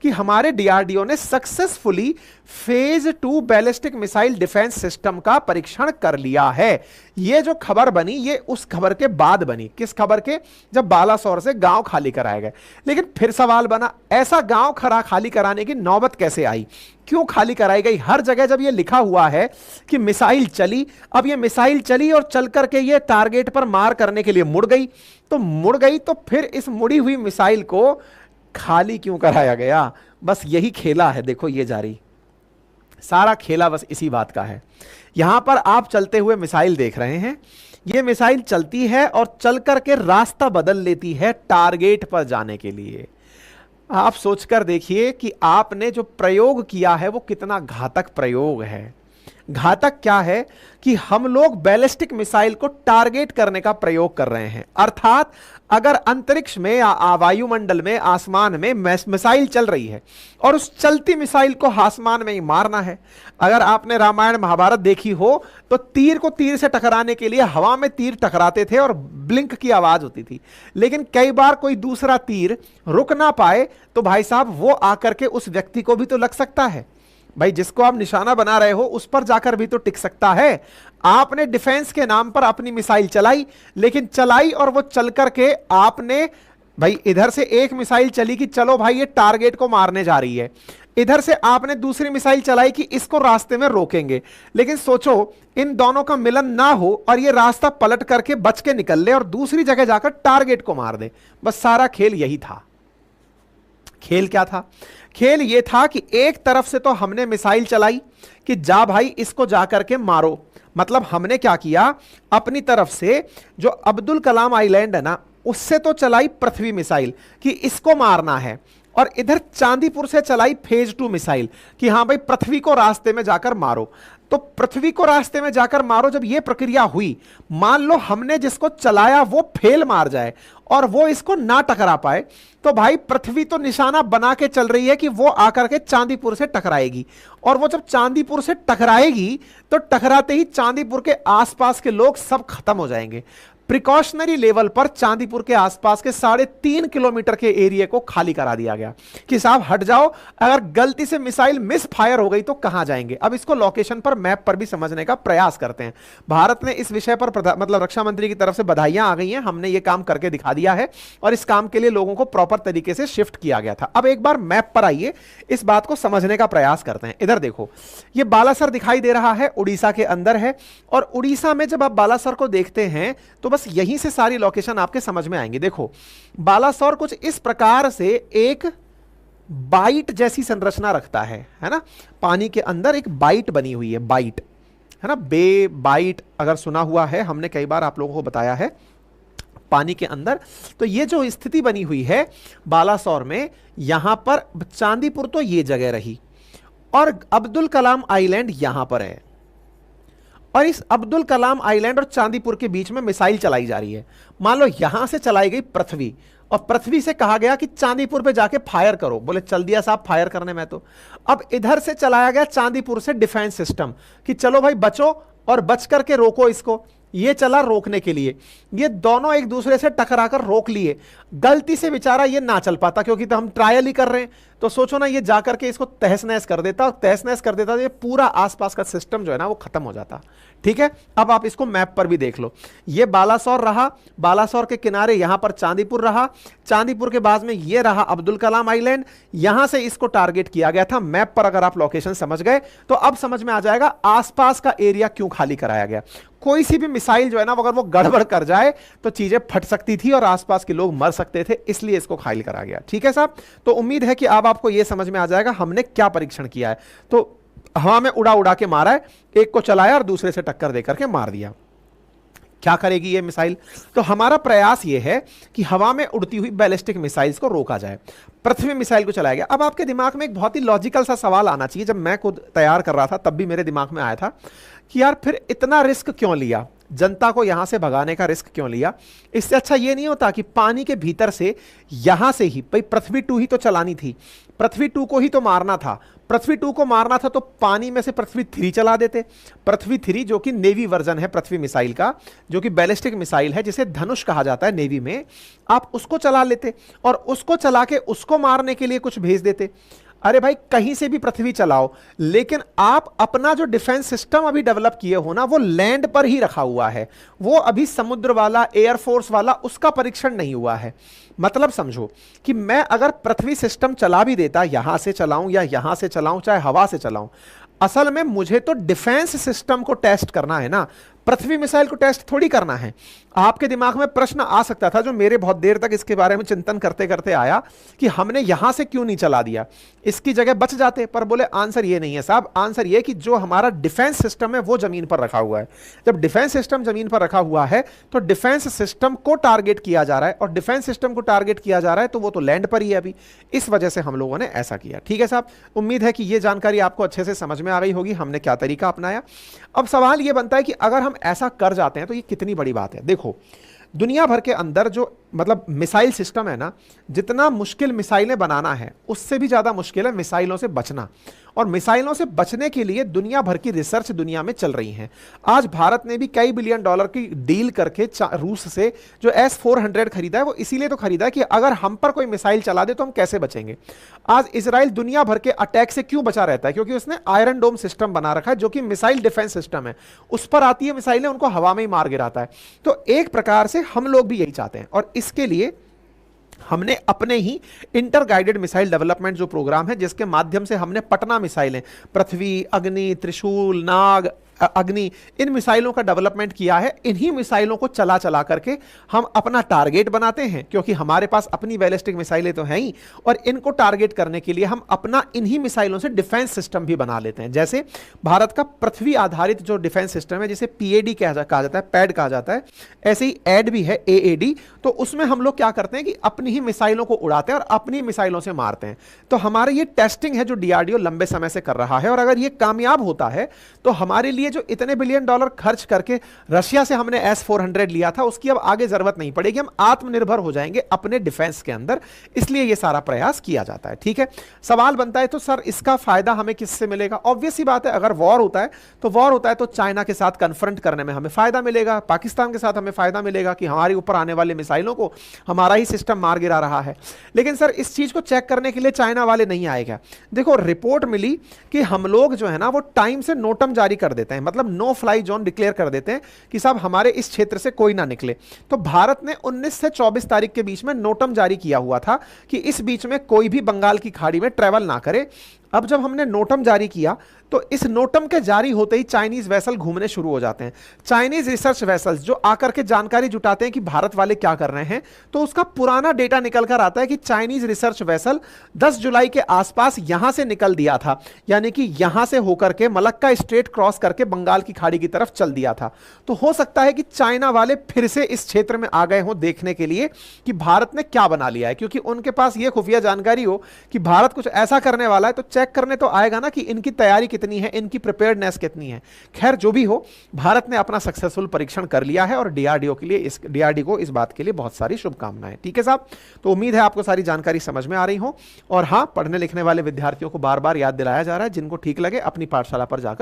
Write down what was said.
कि हमारे डीआरडीओ ने successfully phase 2 ballistic missile defence system का परीक्षण कर लिया है। ये जो खबर बनी ये उस खबर के बाद बनी। किस खबर के? जब बालासोर से गांव खाली कराए गए। लेकिन फिर सवाल बना, ऐसा गांव खाली कराने की नौबत कैसे आई, क्यों खाली कराई गई? हर जगह जब ये लिखा हुआ है कि मिसाइल चली, अब ये मिसाइल चली और चल करके ये टारगेट पर मार करने के लिए मुड़ गई, तो फिर इस मुड़ी हुई मिसाइल को खाली क्यों कराया गया? बस यही खेला है। देखो ये जारी, सारा खेला बस इसी बात का है। यहां पर आप चलते हुए मिसाइल देख रहे हैं, ये मिसाइल चलती है और चल करके रास्ता बदल लेती है टारगेट पर जाने के लिए। आप सोचकर देखिए कि आपने जो प्रयोग किया है वो कितना घातक प्रयोग है। घातक क्या है कि हम लोग बैलिस्टिक मिसाइल को टारगेट करने का प्रयोग कर रहे हैं। अर्थात अगर अंतरिक्ष में या वायुमंडल में, आसमान में मिसाइल चल रही है और उस चलती मिसाइल को आसमान में ही मारना है। अगर आपने रामायण महाभारत देखी हो तो तीर को तीर से टकराने के लिए हवा में तीर टकराते थे और ब्लिंक की आवाज होती थी। लेकिन कई बार कोई दूसरा तीर रुक ना पाए तो भाई साहब वो आकर के उस व्यक्ति को भी तो लग सकता है। भाई जिसको आप निशाना बना रहे हो उस पर जाकर भी तो टिक सकता है। आपने डिफेंस के नाम पर अपनी मिसाइल चलाई, लेकिन चलाई और वो चल करके आपने, भाई इधर से एक मिसाइल चली कि चलो भाई ये टारगेट को मारने जा रही है, इधर से आपने दूसरी मिसाइल चलाई कि इसको रास्ते में रोकेंगे। लेकिन सोचो इन दोनों का मिलन ना हो और ये रास्ता पलट करके बच के निकल ले और दूसरी जगह जाकर टारगेट को मार दे। बस सारा खेल यही था। खेल क्या था? खेल यह था कि एक तरफ से तो हमने मिसाइल चलाई कि जा भाई इसको जाकर के मारो। मतलब हमने क्या किया, अपनी तरफ से जो अब्दुल कलाम आइलैंड है ना, उससे तो चलाई पृथ्वी मिसाइल कि इसको मारना है, और इधर चांदीपुर से चलाई फेज 2 मिसाइल कि हां भाई पृथ्वी को रास्ते में जाकर मारो। तो पृथ्वी को रास्ते में जाकर मारो, जब यह प्रक्रिया हुई, मान लो हमने जिसको चलाया वो फेल मार जाए और वो इसको ना टकरा पाए, तो भाई पृथ्वी तो निशाना बना के चल रही है कि वो आकर के चांदीपुर से टकराएगी। और वो जब चांदीपुर से टकराएगी तो टकराते ही चांदीपुर के आसपास के लोग सब खत्म हो जाएंगे। प्रिकॉशनरी लेवल पर चांदीपुर के आसपास के 3.5 किलोमीटर के एरिया को खाली करा दिया गया कि साहब हट जाओ, अगर गलती से मिसाइल मिस फायर हो गई तो कहां जाएंगे। अब इसको लोकेशन पर, मैप पर भी समझने का प्रयास करते हैं। भारत ने इस विषय पर मतलब रक्षा मंत्री की तरफ से बधाइयां आ गई हैं, हमने ये काम करके दिखा दिया है और इस काम के लिए लोगों को प्रॉपर तरीके से शिफ्ट किया गया था। अब एक बार मैप पर आइए, इस बात को समझने का प्रयास करते हैं। इधर देखो, ये बालासर दिखाई दे रहा है, उड़ीसा के अंदर है। और उड़ीसा में जब आप बालासर को देखते हैं तो बस यहीं से सारी लोकेशन आपके समझ में आएंगी। देखो बालासोर कुछ इस प्रकार से एक बाइट जैसी संरचना रखता है ना, पानी के अंदर एक बाइट बनी हुई है, बाइट है ना, बे बाइट अगर सुना हुआ है, हमने कई बार आप लोगों को बताया है, पानी के अंदर। तो ये जो स्थिति बनी हुई है बालासोर में, यहां पर चांदीपुर तो ये जगह रही और अब्दुल कलाम आइलैंड यहां पर है, और इस अब्दुल कलाम आइलैंड और चांदीपुर के बीच में मिसाइल चलाई जा रही है। मान लो यहां से चलाई गई पृथ्वी, और पृथ्वी से कहा गया कि चांदीपुर पे जाके फायर करो, बोले चल दिया साहब फायर करने में। तो अब इधर से चलाया गया चांदीपुर से डिफेंस सिस्टम कि चलो भाई बचो और बच करके रोको इसको। ये चला रोकने के लिए, ये दोनों एक दूसरे से टकराकर रोक लिए। गलती से बेचारा ये ना चल पाता, क्योंकि तो हम ट्रायल ही कर रहे हैं, तो सोचो ना ये जाकर के इसको तहस नहस कर देता, और तहस नहस कर देता तो ये पूरा आसपास का सिस्टम जो है ना वो खत्म हो जाता। ठीक है, अब आप इसको मैप पर भी देख लो, ये बालासोर रहा, बालासोर के किनारे यहां पर चांदीपुर रहा, चांदीपुर के बाद में ये रहा अब्दुल कलाम आइलैंड, यहां से इसको टारगेट किया गया था। मैप पर अगर आप लोकेशन समझ गए तो अब समझ में आ जाएगा आसपास का एरिया क्यों खाली कराया गया। कोई सी भी मिसाइल जो है ना अगर वो गड़बड़ कर जाए तो चीजें फट सकती थी और आसपास के लोग मर सकते थे, इसलिए इसको खाली करा गया। ठीक है साहब, तो उम्मीद है कि अब आपको यह समझ में आ जाएगा हमने क्या परीक्षण किया है। तो हवा में उड़ा उड़ा के मारा है, एक को चलाया और दूसरे से टक्कर देकर के मार दिया। क्या करेगी ये मिसाइल? तो हमारा प्रयास ये है कि हवा में उड़ती हुई बैलिस्टिक मिसाइल्स को रोका जाए, पृथ्वी मिसाइल को चलाया गया। अब आपके दिमाग में एक बहुत ही लॉजिकल सा सवाल आना चाहिए, जब मैं खुद तैयार कर रहा था तब भी मेरे दिमाग में आया था कि यार फिर इतना रिस्क क्यों लिया, जनता को यहां से भगाने का रिस्क क्यों लिया? इससे अच्छा ये नहीं होता कि पानी के भीतर से यहां से ही, भाई पृथ्वी 2 ही तो चलानी थी, पृथ्वी 2 को ही तो मारना था, पृथ्वी 2 को मारना था तो पानी में से पृथ्वी 3 चला देते। पृथ्वी 3 जो कि नेवी वर्जन है पृथ्वी मिसाइल का, जो कि बैलिस्टिक मिसाइल है, जिसे धनुष कहा जाता है नेवी में, आप उसको चला लेते और उसको चला के उसको मारने के लिए कुछ भेज देते। अरे भाई कहीं से भी पृथ्वी चलाओ, लेकिन आप अपना जो डिफेंस सिस्टम अभी डेवलप किए हो ना, वो लैंड पर ही रखा हुआ है, वो अभी समुद्र वाला, एयरफोर्स वाला, उसका परीक्षण नहीं हुआ है। मतलब समझो कि मैं अगर पृथ्वी सिस्टम चला भी देता, यहां से चलाऊं या यहां से चलाऊं, चाहे हवा से चलाऊं, असल में मुझे तो डिफेंस सिस्टम को टेस्ट करना है ना, पृथ्वी मिसाइल को टेस्ट थोड़ी करना है। आपके दिमाग में प्रश्न आ सकता था, जो मेरे बहुत देर तक इसके बारे में चिंतन करते करते आया, कि हमने यहां से क्यों नहीं चला दिया, इसकी जगह बच जाते। पर बोले आंसर ये नहीं है साहब, आंसर ये कि जो हमारा डिफेंस सिस्टम है वो जमीन पर रखा हुआ है। जब डिफेंस सिस्टम जमीन पर रखा हुआ है तो डिफेंस सिस्टम को टारगेट किया जा रहा है, और डिफेंस सिस्टम को टारगेट किया जा रहा है तो वो तो लैंड पर ही है अभी। इस वजह से हम लोगों ने ऐसा किया। ठीक है साहब, उम्मीद है कि ये जानकारी आपको अच्छे से समझ में आ गई होगी, हमने क्या तरीका अपनाया। अब सवाल ये बनता है कि अगर हम ऐसा कर जाते हैं तो ये कितनी बड़ी बात है। देखो, दुनिया भर के अंदर जो मतलब मिसाइल सिस्टम है ना, जितना मुश्किल मिसाइलें बनाना है, उससे भी ज्यादा मुश्किल है मिसाइलों से बचना। और मिसाइलों से बचने के लिए दुनिया भर की रिसर्च दुनिया में चल रही है। आज भारत ने भी कई बिलियन डॉलर की डील करके रूस से जो S-400 खरीदा है, वो इसीलिए तो खरीदा है कि अगर हम पर कोई मिसाइल चला दे तो हम कैसे बचेंगे। आज इजराइल दुनिया भर के अटैक से क्यों बचा रहता है? क्योंकि उसने आयरन डोम सिस्टम बना रखा है, जो कि मिसाइल डिफेंस सिस्टम है। उस पर आती है मिसाइलें, उनको हवा में ही मार गिराता है। तो एक प्रकार से हम लोग भी यही चाहते हैं, और इसके लिए हमने अपने ही इंटर गाइडेड मिसाइल डेवलपमेंट जो प्रोग्राम है, जिसके माध्यम से हमने पटना मिसाइलें, पृथ्वी, अग्नि, त्रिशूल, नाग, अग्नि, इन मिसाइलों का डेवलपमेंट किया है। इन्हीं मिसाइलों को चला चला करके हम अपना टारगेट बनाते हैं, क्योंकि हमारे पास अपनी बैलिस्टिक मिसाइलें तो हैं ही, और इनको टारगेट करने के लिए हम अपना इन्हीं मिसाइलों से डिफेंस सिस्टम भी बना लेते हैं। जैसे भारत का पृथ्वी आधारित जो डिफेंस सिस्टम है, जिसे पीएडी कहा जाता है, पैड कहा जाता है, ऐसे ही एड भी है, एएडी। तो उसमें हम लोग क्या करते हैं कि अपनी ही मिसाइलों को उड़ाते हैं और अपनी मिसाइलों से मारते हैं। तो हमारे ये टेस्टिंग है जो डीआरडीओ लंबे समय से कर रहा है, और अगर ये कामयाब होता है तो हमारे लिए जो इतने बिलियन डॉलर खर्च करके रशिया से हमने S-400 लिया था, उसकी अब आगे जरूरत नहीं पड़ेगी। हम आत्मनिर्भर हो जाएंगे अपने डिफेंस के अंदर, इसलिए यह सारा प्रयास किया जाता है। ठीक है, सवाल बनता है तो सर इसका फायदा हमें किससे मिलेगा? ऑब्वियस सी बात है, अगर वॉर होता है तो चाइना के साथ कन्फ्रंट करने में हमें फायदा मिलेगा, पाकिस्तान के साथ हमें फायदा मिलेगा कि हमारे ऊपर आने वाले मिसाइलों को हमारा ही सिस्टम मार गिरा रहा है। लेकिन सर इस चीज को चेक करने के लिए चाइना वाले नहीं आएगा। देखो, रिपोर्ट मिली कि हम लोग जो है ना, वो टाइम से नोटम जारी कर देते हैं, मतलब नो फ्लाई जोन डिक्लेयर कर देते हैं कि साहब हमारे इस क्षेत्र से कोई ना निकले। तो भारत ने 19 से 24 तारीख के बीच में नोटम जारी किया हुआ था कि इस बीच में कोई भी बंगाल की खाड़ी में ट्रेवल ना करे। अब जब हमने नोटम जारी किया तो इस नोटम के जारी होते ही चाइनीज वेसल घूमने शुरू हो जाते हैं। चाइनीज रिसर्च वेसल्स जो आकर के जानकारी जुटाते हैं कि भारत वाले क्या कर रहे हैं, तो उसका पुराना डेटा निकल कर आता है कि चाइनीज रिसर्च वेसल 10 जुलाई के आसपास यहां से निकल दिया था, यानी कि यहां से होकर के मलक्का स्ट्रेट क्रॉस करके बंगाल की खाड़ी की तरफ चल दिया था। तो हो सकता है कि चाइना वाले फिर से इस क्षेत्र में आ गए हों देखने के लिए कि भारत ने क्या बना लिया है, क्योंकि उनके पास यह खुफिया जानकारी हो कि भारत कुछ ऐसा करने वाला है, तो चेक करने तो आएगा ना कि इनकी तैयारी कितनी है, इनकी प्रिपेयर्डनेस कितनी है। खैर जो भी हो, भारत ने अपना सक्सेसफुल परीक्षण कर लिया है, और डीआरडीओ के लिए डीआरडीओ को इस बात के लिए बहुत सारी शुभकामनाएं। ठीक है साहब, तो उम्मीद है आपको सारी जानकारी समझ में आ रही हो। और हां, पढ़ने लिखने वाले विद्यार्थियों को बार बार याद दिलाया जा रहा है, जिनको ठीक लगे अपनी पाठशाला पर जाकर